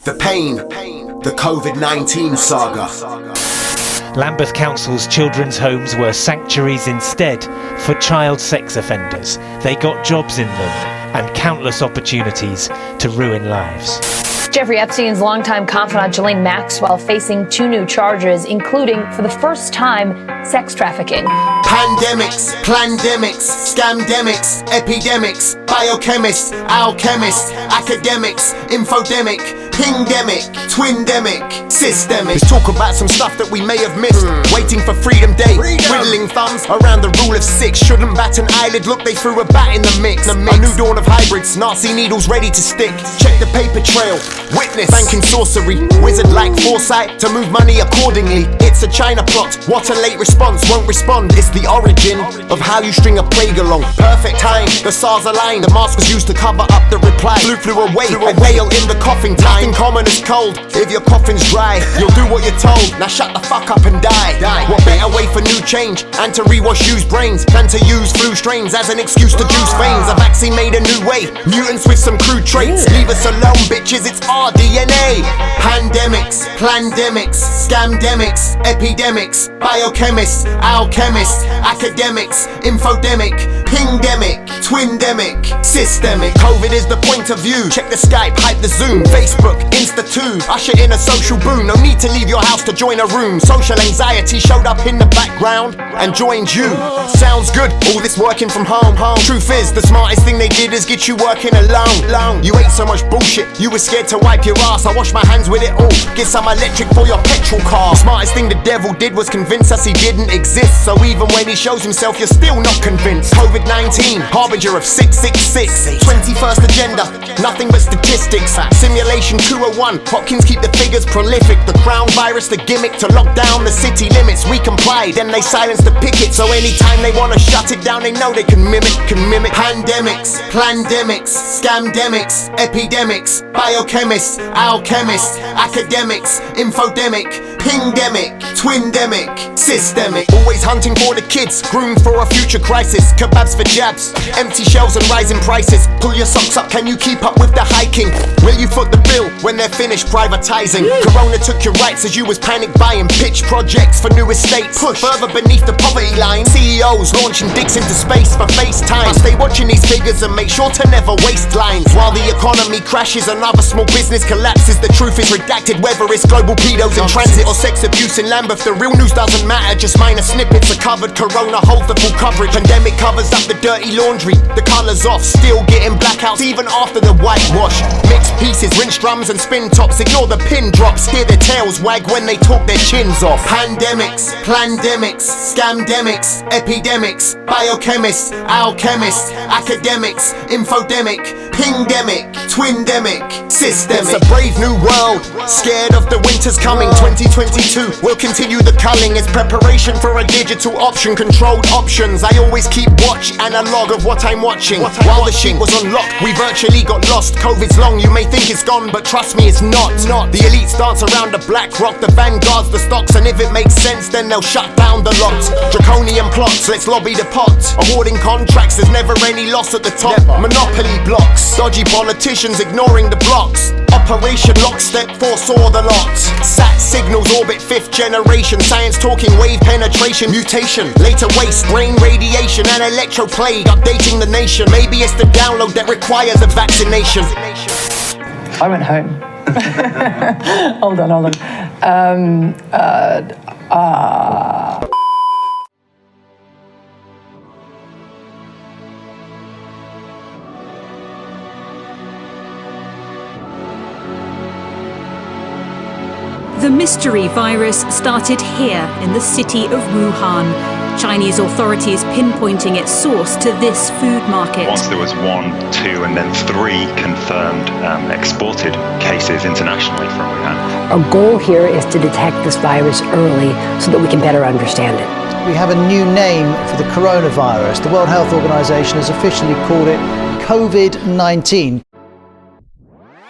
The pain, the Covid-19 saga. Lambeth Council's children's homes were sanctuaries instead for child sex offenders. They got jobs in them and countless opportunities to ruin lives. Jeffrey Epstein's longtime confidant Ghislaine Maxwell facing 2 new charges, including, for the first time, sex trafficking. Pandemics, plandemics, scamdemics, epidemics, biochemists, alchemists, academics, infodemic, pingdemic, twindemic, systemic. Let's talk about some stuff that we may have missed. Waiting for Freedom Day, twiddling thumbs around the rule of 6. Shouldn't bat an eyelid, look, they threw a bat in the mix. A new dawn of hybrids, Nazi needles ready to stick. Check the paper trail, witness banking sorcery, wizard-like foresight to move money accordingly. It's a China plot, what a late response, won't respond. It's the origin of how you string a plague along. Perfect time, the stars aligned, the mask was used to cover up the reply. Flew away, a nail in the coffin time. Nothing common is cold, if your coffin's dry, you'll do what you're told, now shut the fuck up and die. What better way for new change, and to rewash used brains, than to use flu strains as an excuse to juice veins. A vaccine made a new way, mutants with some crude traits. Leave us alone bitches, it's our DNA. Pandemics, plandemics, scamdemics, epidemics, biochemists, alchemists, academics, infodemic, pingdemic, twindemic, systemic. Covid is the point of view, check the Skype, hype the Zoom, Facebook, Insta too, usher in a social boom. No need to leave your house to join a room. Social anxiety showed up in the background and joined you. Sounds good, all this working from home. Truth is, the smartest thing they did is get you working alone. You ate so much bullshit, you were scared to wipe your ass. I wash my hands with it all, get some electric for your petrol car. The smartest thing the devil did was convince us he didn't exist. So even when he shows himself, you're still not convinced. Covid-19, harbinger of 666, 21st agenda, nothing but statistics. Simulation 201, Hopkins keep the figures prolific. The crown virus, the gimmick to lock down the city limits. We complied, then they silenced the picket. So anytime they wanna shut it down, they know they can mimic. Pandemics, plandemics, scamdemics, epidemics, biochemists, alchemists, academics, infodemic, pingdemic, twindemic, systemic. Always hunting for the kids, groomed for a future crisis. Kebabs for jabs, empty shelves and rising prices. Pull your socks up, can you keep up with the hiking? Will you foot the bill when they're finished privatizing? Corona took your rights as you was panic buying. Pitch projects for new estates, push further beneath the poverty line. CEOs launching dicks into space for FaceTime. I stay watching these figures and make sure to never waste lines. While the economy crashes, another small business collapses. The truth is redacted, whether it's global pedos in transit or sex abuse in Lambeth. The real news doesn't matter, just minor snippets are covered. Corona holds the full coverage. Pandemic covers up the dirty laundry. The colours off, still getting blackouts even after the whitewash. Mixed pieces, rinse drums and spin tops. Ignore the pin drops, hear their tails wag when they talk their chins off. Pandemics, plandemics, scamdemics, epidemics, biochemists, alchemists, academics, infodemic, pingdemic, twindemic, systemic. It's a brave new world, scared of the winter's coming. 2022 will continue the culling. It's preparation for a digital option, controlled options. I always keep watch, analog of what I'm watching. While the sheet was on lock, we virtually got lost. COVID's long, you may think it's gone, but trust me, it's not. The elites dance around the black rock, the vanguards, the stocks, and if it makes sense, then they'll shut down the lot. Draconian plots, let's lobby the pot. Awarding contracts, there's never any loss at the top. Monopoly blocks, dodgy politicians ignoring the blocks. Operation Lockstep foresaw the lot. Sat signals orbit 5th generation. Science talking wave penetration. Mutation, later waste, brain radiation and electroplague updating the nation. Maybe it's the download that requires a vaccination. I went home. Hold on. The mystery virus started here in the city of Wuhan. Chinese authorities pinpointing its source to this food market. Once there was 1, 2 and then 3 confirmed exported cases internationally from Wuhan. Our goal here is to detect this virus early so that we can better understand it. We have a new name for the coronavirus. The World Health Organization has officially called it COVID-19.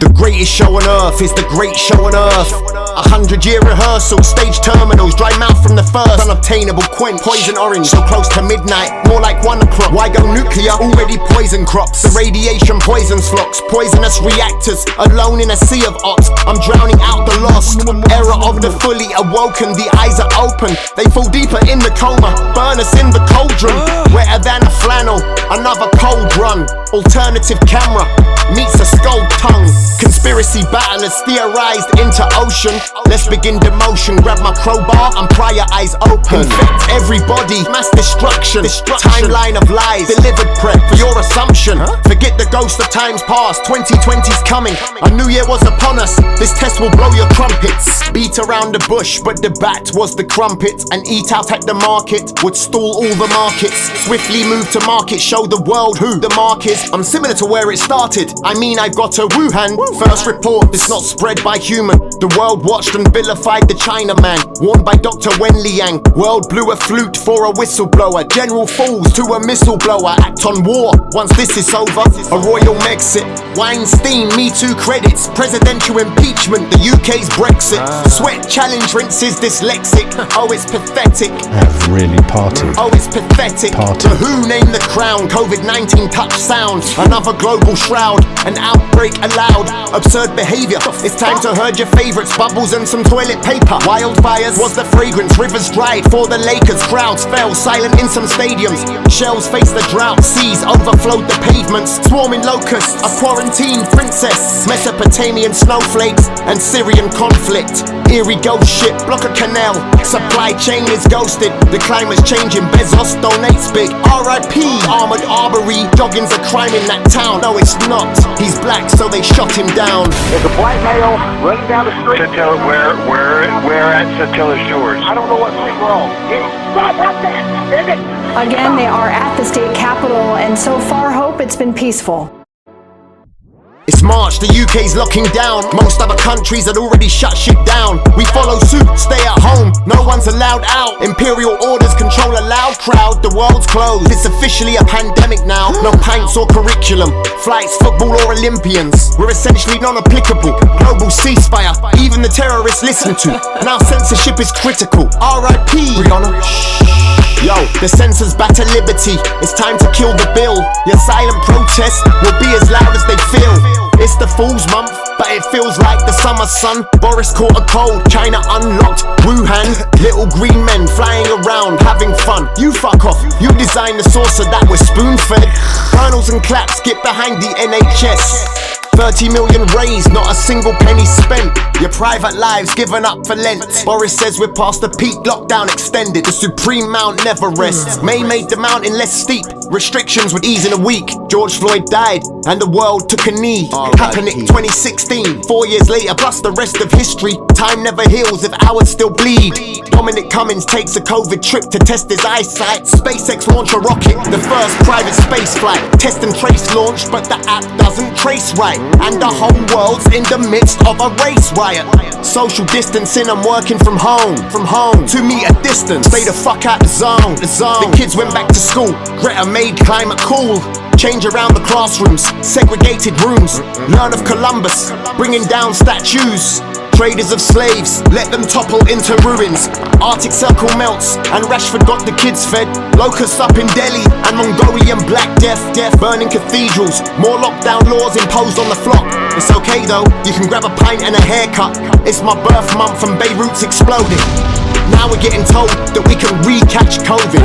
The greatest show on earth is the great show on earth. 100-year rehearsal, stage terminals, dry mouth from the first, unobtainable quench. Poison orange, so close to midnight, more like 1 o'clock. Why go nuclear? Already poison crops. The radiation poisons flocks, poisonous reactors. Alone in a sea of ops, I'm drowning out the lost. Era of the fully awoken, the eyes are open. They fall deeper in the coma, burn us in the cauldron. Wetter than a flannel, another cold run. Alternative camera meets a skull tongue. Conspiracy battlers theorized into ocean. Let's begin demotion. Grab my crowbar and pry your eyes open. Infect everybody, mass destruction. Timeline of lies, delivered prep for your assumption. Forget the ghost of times past, 2020's coming. A new year was upon us, this test will blow your trumpets. Beat around the bush, but the bat was the crumpet. And eat out at the market would stall all the markets. Swiftly move to market, show the world who the mark is. I'm similar to where it started, I mean I've got a Wuhan. First report, it's not spread by human. The world watched and vilified the Chinaman, warned by Dr. Wen Liang. World blew a flute for a whistleblower. General falls to a missile blower. Act on war, once this is over, a royal Megxit. Weinstein, Me Too credits. Presidential impeachment, the UK's Brexit. Sweat challenge rinses dyslexic. Oh, it's pathetic. Have really partied. Oh, it's pathetic. The WHO named the crown. Covid-19 touch sound. Another global shroud. An outbreak allowed. Absurd behavior. It's time to herd your favorites. Bubbles and some toilet paper. Wildfires was the fragrance. Rivers dried for the Lakers. Crowds fell silent in some stadiums. Shells faced the drought. Seas overflowed the pavements. Swarming locusts. A quarantine princess. Mesopotamian snowflakes and Syrian conflict. Eerie ghost ship. Block a canal. Supply chain is ghosted. The climate's changing. Bezos donates big. R.I.P. Armored Arbery. Jogging's a crime in that town. No, it's not. He's black, so they shot him down. There's a black male running down the street. Satilla, where at Satilla Shores? I don't know what's wrong. Stop right there. Is it? Again, they are at the state capitol, and so far, hope it's been peaceful. It's March, the UK's locking down. Most other countries had already shut shit down. We follow suit, stay at home, no one's allowed out. Imperial orders control a loud crowd. The world's closed, it's officially a pandemic now. No pints or curriculum, flights, football or Olympians. We're essentially non-applicable. Global ceasefire, even the terrorists listen to. Now censorship is critical. R.I.P. Rihanna. Yo, the censors batter liberty. It's time to kill the bill. Your silent protests will be as loud as they feel. It's the Fool's Month, but it feels like the summer sun. Boris caught a cold, China unlocked Wuhan. Little green men flying around, having fun. You fuck off, you designed the saucer that was spoon-fed. Colonels and claps get behind the NHS. 30 million raised, not a single penny spent. Your private lives given up for Lent. Boris says we're past the peak, lockdown extended. The supreme mount never rests. May made the mountain less steep. Restrictions would ease in a week. George Floyd died and the world took a knee. Kaepernick 2016, 4 years later plus the rest of history. Time never heals if ours still bleed. Dominic Cummings takes a COVID trip to test his eyesight. SpaceX launch a rocket, the first private space flight. Test and trace launched, but the app doesn't trace right. And the whole world's in the midst of a race riot. Social distancing, I'm working from home. 2 meter distance, stay the fuck out the zone. The kids went back to school, Greta made climate cool. Change around the classrooms, segregated rooms. Learn of Columbus, bringing down statues. Traders of slaves, let them topple into ruins. Arctic Circle melts, and Rashford got the kids fed. Locusts up in Delhi, and Mongolian Black Death. Burning cathedrals, more lockdown laws imposed on the flock. It's okay though, you can grab a pint and a haircut. It's my birth month and Beirut's exploding. Now we're getting told that we can re-catch COVID.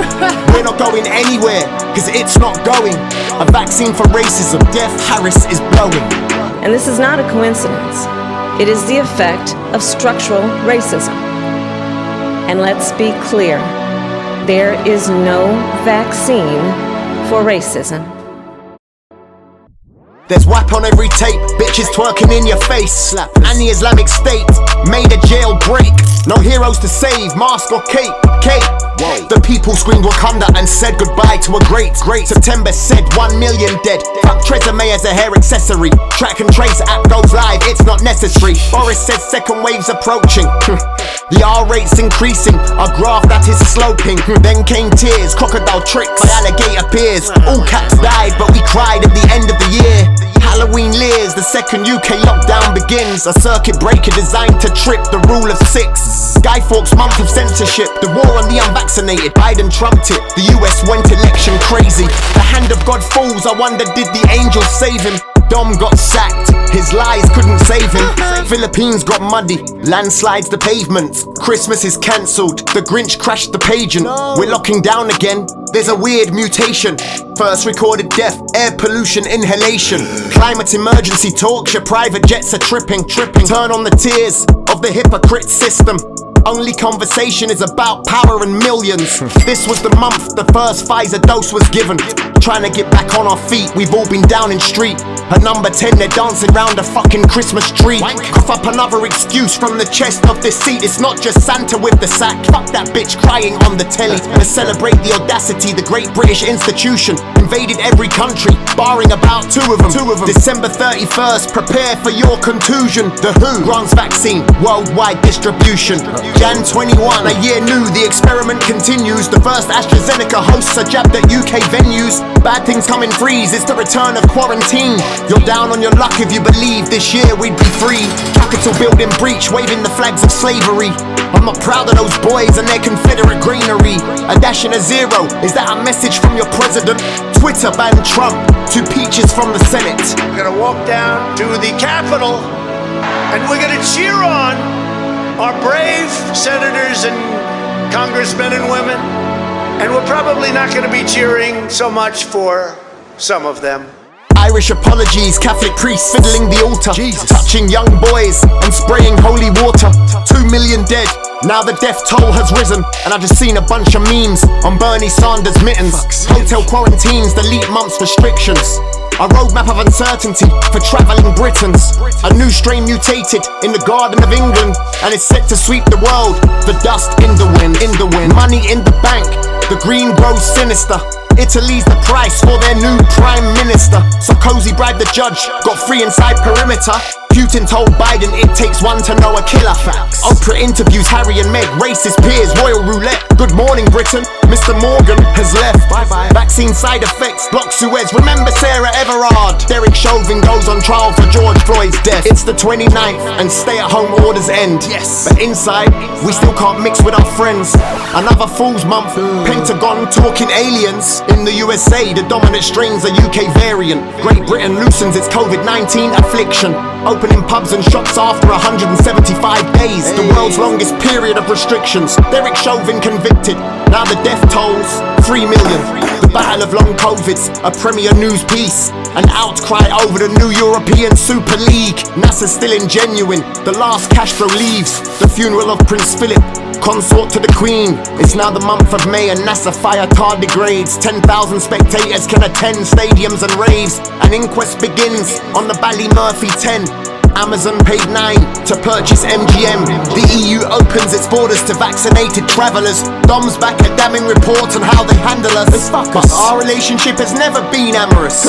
We're not going anywhere, cause it's not going. A vaccine for racism, Death Harris is blowing. And this is not a coincidence. It is the effect of structural racism. And let's be clear, there is no vaccine for racism. There's WAP on every tape, bitches twerking in your face. And the Islamic State made a jailbreak. No heroes to save, mask or cape. Whoa. The people screamed Wakanda and said goodbye to a great. September said 1 million dead. Fuck Tresemme as a hair accessory. Track and trace app goes live, it's not necessary. Boris says second wave's approaching. The R rate's increasing, a graph that is sloping. Then came tears, crocodile tricks by alligator peers. All cats died, but we cried at the end of the year. Halloween leers, the second UK lockdown begins. A circuit breaker designed to trip the rule of six. Guy Fawkes' month of censorship, the war on the unvaccinated. Biden trumped it, the US went election crazy. The hand of God falls, I wonder did the angels save him? Dom got sacked, his lies couldn't save him. Philippines got muddy, landslides the pavements. Christmas is cancelled, the Grinch crashed the pageant. We're locking down again, there's a weird mutation. First recorded death, air pollution, inhalation. Climate emergency talks, your private jets are tripping. Turn on the tears of the hypocrite system. Only conversation is about power and millions. This was the month the first Pfizer dose was given. Trying to get back on our feet, we've all been down in street. At number 10 they're dancing round a fucking Christmas tree. Cough up another excuse from the chest of this seat. It's not just Santa with the sack, fuck that bitch crying on the telly. To celebrate the audacity, the great British institution invaded every country, barring about two of them. December 31st, prepare for your contusion. The WHO grants vaccine, worldwide distribution. Jan 21, a year new, the experiment continues. The first AstraZeneca hosts are jabbed at UK venues. Bad things come in threes, it's the return of quarantine. You're down on your luck if you believe this year we'd be free. Capitol building breach, waving the flags of slavery. I'm not proud of those boys and their Confederate greenery. A dash and a zero, is that a message from your president? Twitter banned Trump, 2 peaches from the Senate. We're gonna walk down to the Capitol and we're gonna cheer on our brave senators and congressmen and women. And we're probably not gonna be cheering so much for some of them. Irish apologies, Catholic priests fiddling the altar, touching young boys and spraying holy water. 2 million dead, now the death toll has risen. And I just seen a bunch of memes on Bernie Sanders' mittens. Hotel quarantines, delete months restrictions. A roadmap of uncertainty for travelling Britons. A new strain mutated in the Garden of England, and it's set to sweep the world. The dust in the wind, money in the bank. The green grows sinister. Italy's the price for their new prime minister. Sarkozy bribed the judge, got free inside perimeter. Putin told Biden it takes one to know a killer. Oprah interviews Harry and Meg, racist peers, royal roulette. Good morning Britain, Mr. Morgan has left. Bye-bye. Vaccine side effects, block Suez, remember Sarah Everard. Derek Chauvin goes on trial for George Floyd's death. It's the 29th and stay-at-home orders end. Yes, but inside, we still can't mix with our friends. Another Fool's Month, Pentagon talking aliens. In the USA, the dominant strain's a UK variant. Great Britain loosens its COVID-19 affliction. Opening pubs and shops after 175 days. The world's longest period of restrictions. Derek Chauvin convicted. Now the death tolls 3 million. The battle of long COVID's a premier news piece. An outcry over the new European Super League. NASA's still ingenuine. The last Castro leaves. The funeral of Prince Philip, consort to the Queen. It's now the month of May and NASA fire tardigrades. 10,000 spectators can attend stadiums and raves. An inquest begins on the Ballymurphy 10. Amazon paid 9 to purchase MGM. The EU opens its borders to vaccinated travellers. Dom's back at damning reports on how they handle us. But our relationship has never been amorous.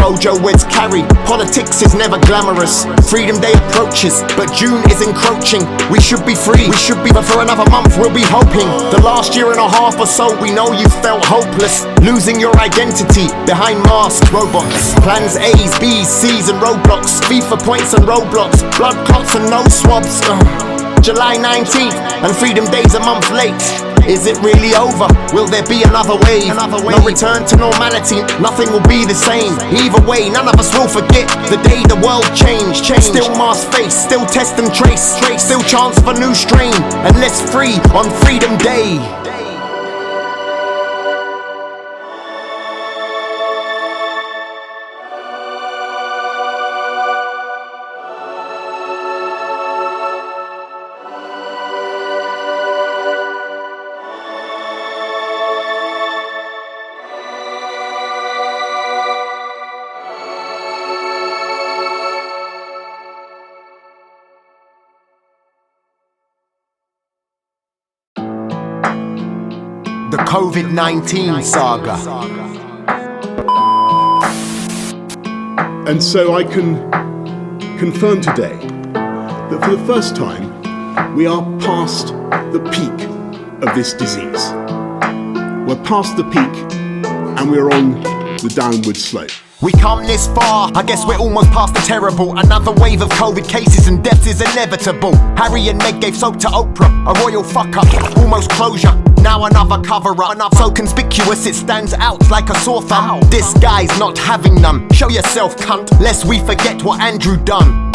Bojo weds Carrie, politics is never glamorous. Freedom Day approaches, but June is encroaching. We should be free, but for another month we'll be hoping. The last year and a half or so we know you felt hopeless, losing your identity behind masked robots. Plans A's, B's, C's and roadblocks. FIFA points and roadblocks, blood clots and no swabs. July 19th and Freedom Day's a month late. Is it really over? Will there be another wave? No return to normality, nothing will be the same. Either way, none of us will forget the day the world changed. Still mask face, still test and trace. Still chance for new strain, and less free on Freedom Day. The Covid-19 Saga. And so I can confirm today that for the first time, we are past the peak of this disease. We're past the peak and we're on the downward slope. We come this far, I guess we're almost past the terrible. Another wave of COVID cases and deaths is inevitable. Harry and Meg gave soap to Oprah, a royal fuck up, almost closure. Now another cover-up, so conspicuous it stands out like a sore thumb. This guy's not having none, show yourself cunt, lest we forget what Andrew done.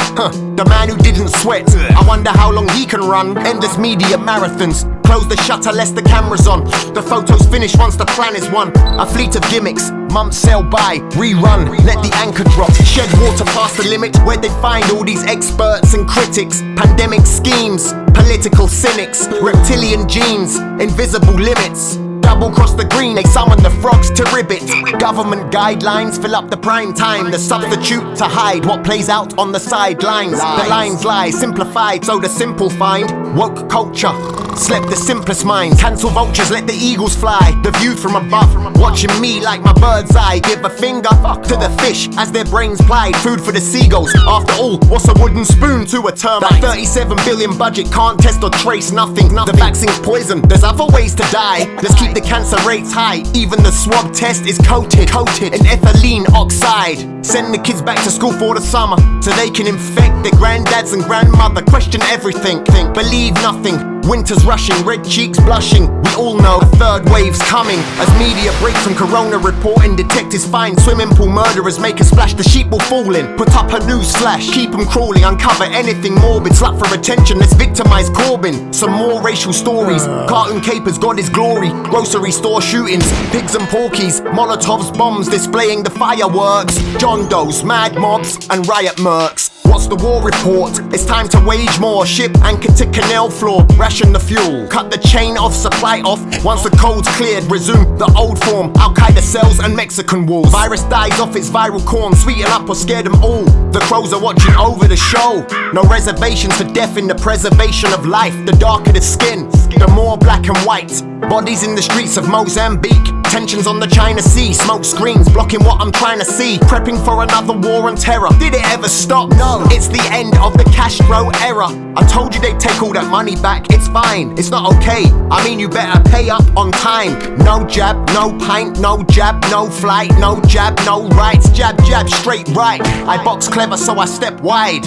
The man who didn't sweat, I wonder how long he can run. Endless media marathons, close the shutter lest the camera's on. The photos finish once the plan is won. A fleet of gimmicks, months sail by, rerun, let the anchor drop. Shed water past the limit, where they find all these experts and critics. Pandemic schemes, political cynics, reptilian genes, invisible limits. Double cross the green, they summon the frogs to ribbit. Government guidelines fill up the prime time, the substitute to hide what plays out on the sidelines. The lines lie, simplified so the simple find. Woke culture, slept the simplest minds. Cancel vultures, let the eagles fly. The view from above, watching me like my bird's eye. Give a finger to the fish as their brains plied. Food for the seagulls, after all, what's a wooden spoon to a termite? 37 billion budget, can't test or trace nothing. The vaccine's poison, there's other ways to die. Let's keep the cancer rates high, even the swab test is coated in ethylene oxide. Send the kids back to school for the summer, so they can infect their granddads and grandmother. Question everything, believe nothing. Winter's rushing, red cheeks blushing. We all know a third wave's coming. As media break from corona reporting, detectives find swimming pool murderers make a splash. The sheep will fall in, put up a news flash. Keep them crawling, uncover anything morbid. Slut for attention, let's victimize Corbyn. Some more racial stories, cartoon capers, God is glory. Grocery store shootings, pigs and porkies. Molotovs, bombs displaying the fireworks. John Does, mad mobs and riot mercs. What's the war report? It's time to wage more. Ship anchor to canal floor, ration the fuel. Cut the chain of supply off. Once the code's cleared, resume the old form. Al-Qaeda cells and Mexican walls. Virus dies off its viral corn. Sweeten up or scare them all. The crows are watching over the show. No reservations for death in the preservation of life. The darker the skin, the more black and white. Bodies in the streets of Mozambique. Tensions on the China Sea. Smoke screens blocking what I'm trying to see. Prepping for another war on terror. Did it ever stop? No. It's the end of the Castro era. I told you they'd take all that money back. It's fine, it's not okay. I mean you better pay up on time. No jab, no pint, no jab, no flight. No jab, no rights. Jab, jab, straight right. I box clever so I step wide.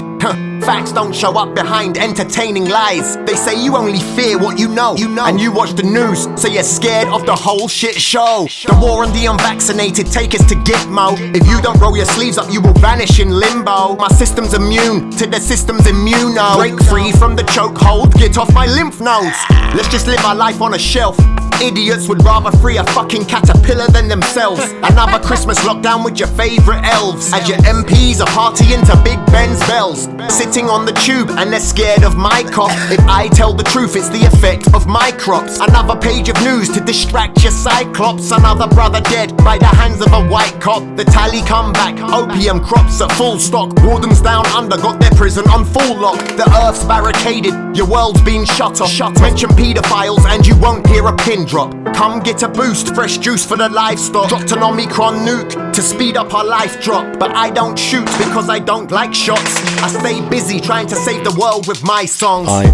Facts don't show up behind entertaining lies. They say you only fear what you know. And you watch the news, so you're scared of the whole shit show. The war on the unvaccinated, take us to Gitmo. If you don't roll your sleeves up, you will vanish in limbo. My system's immune to the system's immuno. Break free from the chokehold, get off my lymph nodes. Let's just live our life on a shelf. Idiots would rather free a fucking caterpillar than themselves. Another Christmas lockdown with your favourite elves. As your MPs are partying to Big Ben's bells. Sitting on the tube and they're scared of my cough. If I tell the truth, it's the effect of my crops. Another page of news to distract your cyclops. Another brother dead by the hands of a white cop. The tally come back, opium crops at full stock. Wardens down under got their prison on full lock. The earth's barricaded, your world's been shut off. Mention paedophiles and you won't hear a pin drop. Come get a boost, fresh juice for the livestock. Dropped an Omicron nuke to speed up our life drop. But I don't shoot because I don't like shots. I stay busy trying to save the world with my songs. I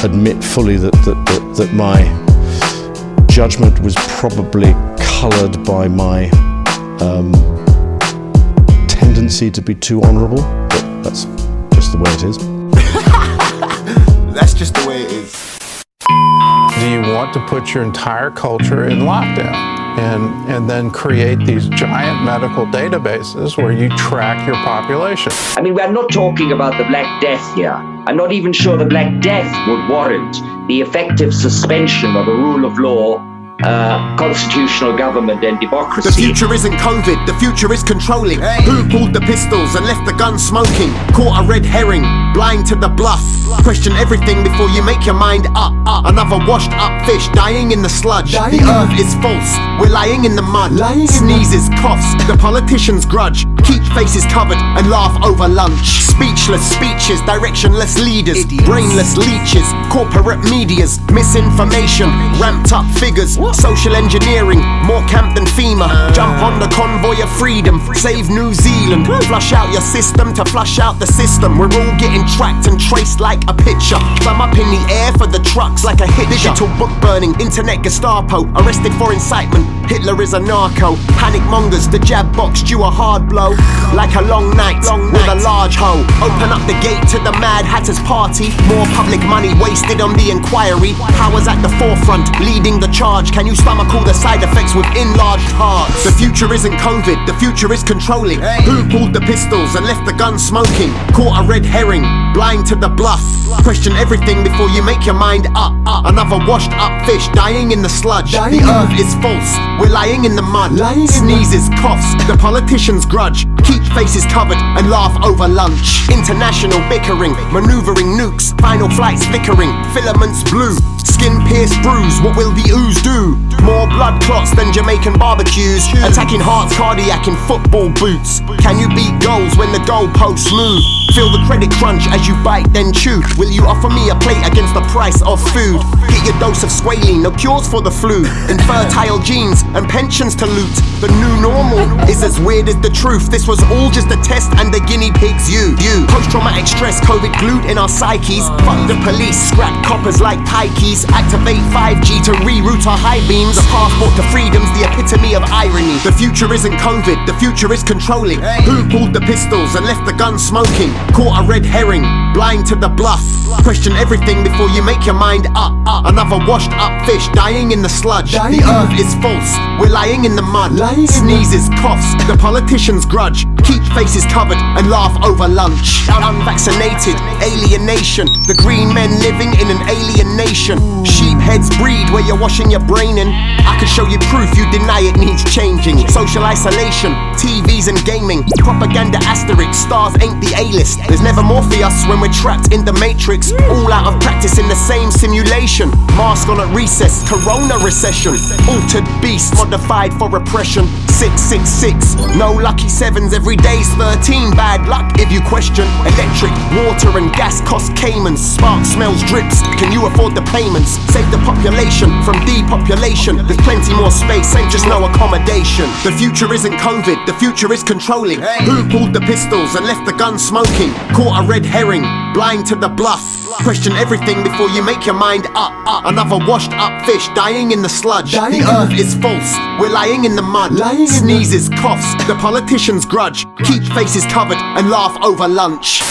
admit fully that my judgment was probably coloured by my tendency to be too honourable, but that's just the way it is. That's just the way it is. Do you want to put your entire culture in lockdown and then create these giant medical databases where you track your population? I mean, we're not talking about the Black Death here. I'm not even sure the Black Death would warrant the effective suspension of the rule of law, constitutional government and democracy. The future isn't COVID, the future is controlling. Who pulled the pistols and left the gun smoking? Caught a red herring, blind to the bluff. Question everything before you make your mind up. Another washed up fish dying in the sludge. The earth is false, we're lying in the mud. Sneezes, coughs, the politicians grudge. Keep faces covered and laugh over lunch. Speechless speeches, directionless leaders. Brainless leeches, corporate medias. Misinformation, ramped up figures. Social engineering, more camp than FEMA. Jump on the convoy of freedom, save New Zealand. Flush out your system to flush out the system. We're all getting tracked and traced like a picture. Thumb up in the air for the trucks like a hitcher. Digital book burning, internet Gestapo, arrested for incitement. Hitler is a narco. Panic mongers, the jab boxed you a hard blow. Like a long night with a large hoe. Open up the gate to the Mad Hatter's party. More public money wasted on the inquiry. Powers at the forefront, leading the charge. Can you stomach all the side effects with enlarged hearts? The future isn't COVID, the future is controlling. Who pulled the pistols and left the gun smoking? Caught a red herring, blind to the bluff. Question everything before you make your mind up. Another washed up fish dying in the sludge. The earth is false, we're lying in the mud. Sneezes, coughs, the politicians grudge. Keep faces covered and laugh over lunch. International bickering, maneuvering nukes. Final flights flickering, filaments blue. Skin pierced bruise, what will the ooze do? More blood clots than Jamaican barbecues. Attacking hearts, cardiac in football boots. Can you beat goals when the goalposts move? Feel the credit crunch as you bite then chew. Will you offer me a plate against the price of food? Get your dose of squalene, no cures for the flu. Infertile genes and pensions to loot. The new normal is as weird as the truth. This was all just a test and the guinea pigs you. Post-traumatic stress, COVID glued in our psyches. Fuck the police, scrap coppers like pikeys. Activate 5G to reroute our high beams. A passport to freedom's the epitome of irony. The future isn't COVID, the future is controlling. Who pulled the pistols and left the gun smoking? Caught a red herring, blind to the bluff. Question everything before you make your mind up. Another washed up fish dying in the sludge. The earth is false, we're lying in the mud. Sneezes, coughs, the politicians grudge. Keep faces covered and laugh over lunch. Unvaccinated, alienation. The green men living in an alien nation. Sheep heads breed where you're washing your brain in. I could show you proof you deny it needs changing. Social isolation, TVs and gaming. Propaganda asterisk, stars ain't the A-list. There's never Morpheus when we're trapped in the matrix. All out of practice in the same simulation. Mask on at recess, corona recession. Altered beast, modified for repression. 666, no lucky sevens, every day's 13. Bad luck if you question. Electric, water and gas cost Caymans. Spark smells drips, can you afford the payments? Save the population from depopulation. There's plenty more space, ain't just no accommodation. The future isn't COVID, the future is controlling. Who pulled the pistols and left the gun smoking? Caught a red herring, blind to the bluff. Question everything before you make your mind up. Another washed up fish dying in the sludge. The earth is false, we're lying in the mud. Sneezes, coughs, the politicians grudge. Keep faces covered and laugh over lunch.